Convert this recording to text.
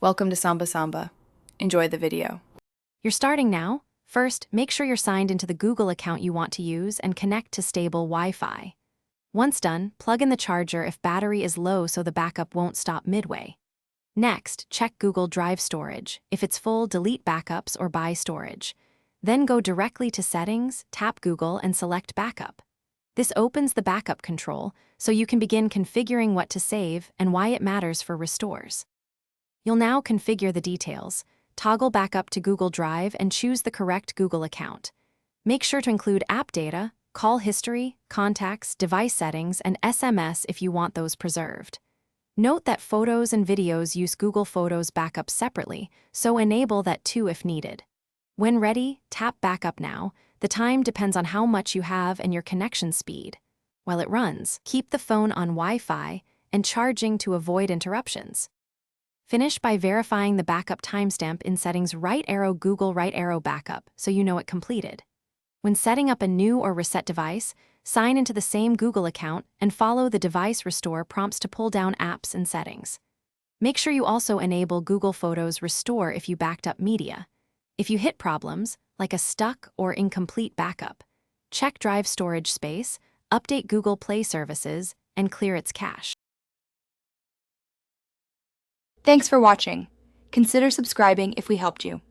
Welcome to Samba Samba. Enjoy the video. You're starting now? First, make sure you're signed into the Google account you want to use and connect to stable Wi-Fi. Once done, plug in the charger if battery is low so the backup won't stop midway. Next, check Google Drive storage. If it's full, delete backups or buy storage. Then go directly to Settings, tap Google, and select Backup. This opens the backup control, so you can begin configuring what to save and why it matters for restores. You'll now configure the details. Toggle backup to Google Drive and choose the correct Google account. Make sure to include app data, call history, contacts, device settings, and SMS if you want those preserved. Note that photos and videos use Google Photos backup separately, so enable that too if needed. When ready, tap Backup Now. The time depends on how much you have and your connection speed. While it runs, keep the phone on Wi-Fi and charging to avoid interruptions. Finish by verifying the backup timestamp in Settings right arrow Google right arrow Backup so you know it completed. When setting up a new or reset device, sign into the same Google account and follow the device restore prompts to pull down apps and settings. Make sure you also enable Google Photos Restore if you backed up media. If you hit problems, like a stuck or incomplete backup, check drive storage space, update Google Play services, and clear its cache. Thanks for watching. Consider subscribing if we helped you.